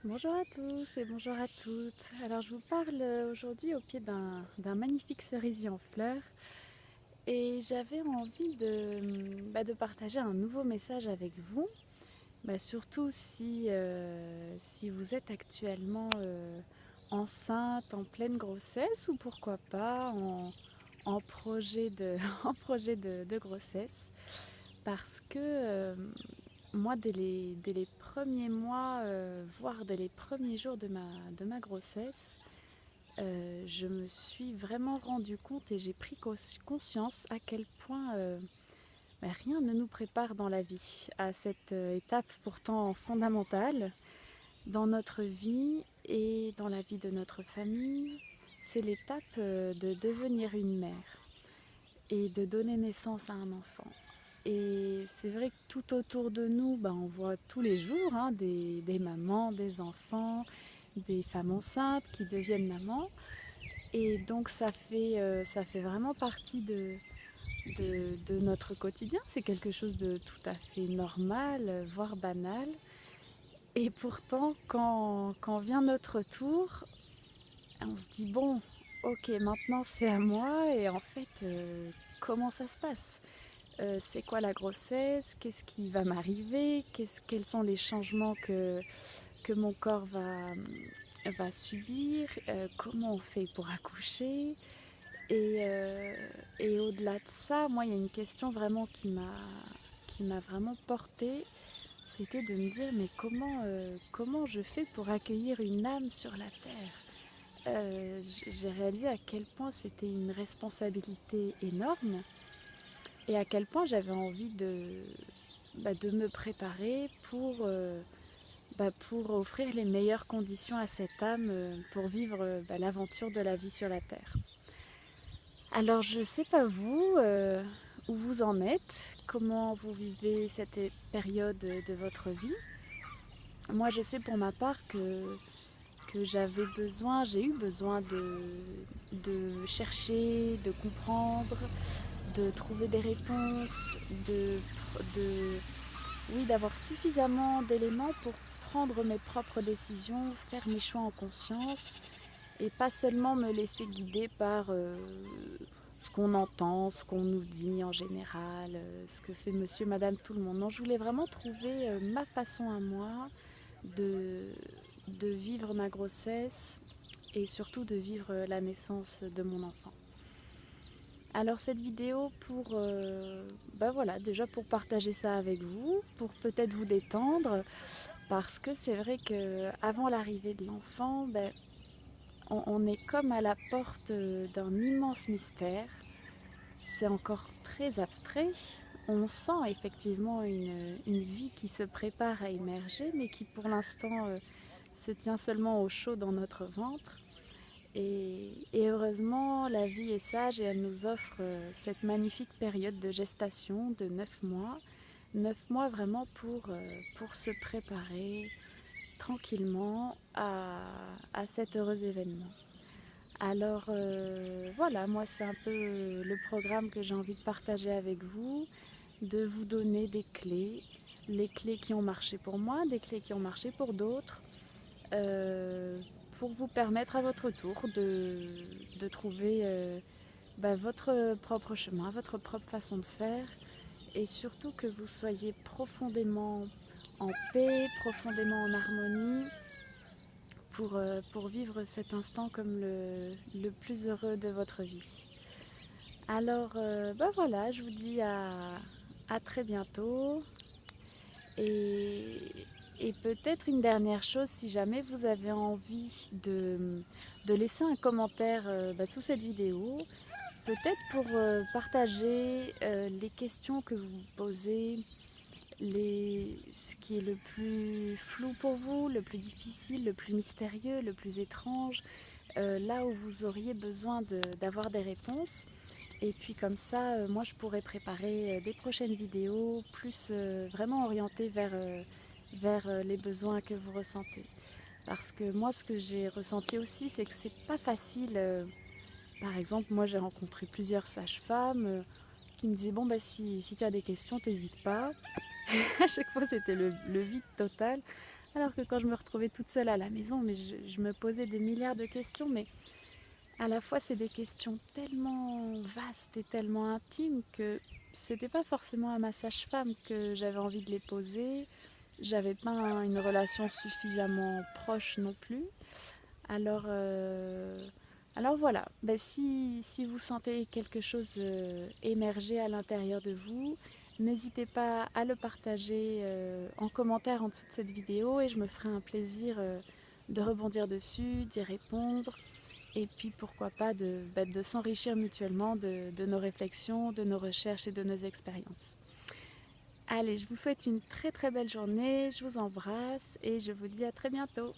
Bonjour à tous et bonjour à toutes. Alors je vous parle aujourd'hui au pied d'un magnifique cerisier en fleurs et j'avais envie de partager un nouveau message avec vous, surtout si vous êtes actuellement enceinte, en pleine grossesse ou pourquoi pas en projet en projet de grossesse parce que moi, dès les premiers mois, voire dès les premiers jours de ma grossesse, je me suis vraiment rendu compte et j'ai pris conscience à quel point rien ne nous prépare dans la vie à cette étape pourtant fondamentale dans notre vie et dans la vie de notre famille. C'est l'étape de devenir une mère et de donner naissance à un enfant. Et c'est vrai que tout autour de nous, on voit tous les jours des mamans, des enfants, des femmes enceintes qui deviennent mamans. Et donc ça fait vraiment partie de notre quotidien. C'est quelque chose de tout à fait normal, voire banal. Et pourtant, quand vient notre tour, on se dit, bon, ok, maintenant c'est à moi. Et en fait, comment ça se passe? C'est quoi la grossesse? Qu'est-ce qui va m'arriver? Quels sont les changements que mon corps va subir? Comment on fait pour accoucher? Et, euh, et au-delà de ça, moi, il y a une question vraiment qui m'a vraiment portée. C'était de me dire, mais comment je fais pour accueillir une âme sur la terre? J'ai réalisé à quel point c'était une responsabilité énorme et à quel point j'avais envie de me préparer pour offrir les meilleures conditions à cette âme pour vivre l'aventure de la vie sur la Terre. Alors je ne sais pas vous, où vous en êtes, comment vous vivez cette période de votre vie. Moi je sais pour ma part que j'ai eu besoin de chercher, de comprendre, de trouver des réponses, de oui, d'avoir suffisamment d'éléments pour prendre mes propres décisions, faire mes choix en conscience et pas seulement me laisser guider par ce qu'on entend, ce qu'on nous dit en général, ce que fait monsieur, madame, tout le monde. Non, je voulais vraiment trouver ma façon à moi de, de vivre ma grossesse et surtout de vivre la naissance de mon enfant. Alors cette vidéo voilà, déjà pour partager ça avec vous, pour peut-être vous détendre, parce que c'est vrai qu'avant l'arrivée de l'enfant, on est comme à la porte d'un immense mystère. C'est encore très abstrait. On sent effectivement une vie qui se prépare à émerger, mais qui pour l'instant se tient seulement au chaud dans notre ventre. Et heureusement, la vie est sage et elle nous offre cette magnifique période de gestation de 9 mois. 9 mois vraiment pour se préparer tranquillement à cet heureux événement. Alors voilà, moi c'est un peu le programme que j'ai envie de partager avec vous, de vous donner des clés, les clés qui ont marché pour moi, des clés qui ont marché pour d'autres, euh, pour vous permettre à votre tour de trouver votre propre chemin, votre propre façon de faire et surtout que vous soyez profondément en paix, profondément en harmonie pour vivre cet instant comme le plus heureux de votre vie. Alors voilà, je vous dis à très bientôt et, et peut-être une dernière chose, si jamais vous avez envie de laisser un commentaire sous cette vidéo, peut-être pour partager les questions que vous vous posez, ce qui est le plus flou pour vous, le plus difficile, le plus mystérieux, le plus étrange, là où vous auriez besoin d'avoir des réponses. Et puis comme ça, moi je pourrais préparer des prochaines vidéos plus vraiment orientées vers les besoins que vous ressentez. Parce que moi ce que j'ai ressenti aussi, c'est que c'est pas facile. Par exemple, moi j'ai rencontré plusieurs sages-femmes qui me disaient bon si tu as des questions, t'hésites pas. À chaque fois c'était le vide total. Alors que quand je me retrouvais toute seule à la maison, mais je me posais des milliards de questions, mais à la fois c'est des questions tellement vastes et tellement intimes que c'était pas forcément à ma sage-femme que j'avais envie de les poser. J'avais pas une relation suffisamment proche non plus. Alors, alors voilà, ben si vous sentez quelque chose émerger à l'intérieur de vous, n'hésitez pas à le partager en commentaire en dessous de cette vidéo et je me ferai un plaisir de rebondir dessus, d'y répondre et puis pourquoi pas de s'enrichir mutuellement de nos réflexions, de nos recherches et de nos expériences. Allez, je vous souhaite une très très belle journée, je vous embrasse et je vous dis à très bientôt.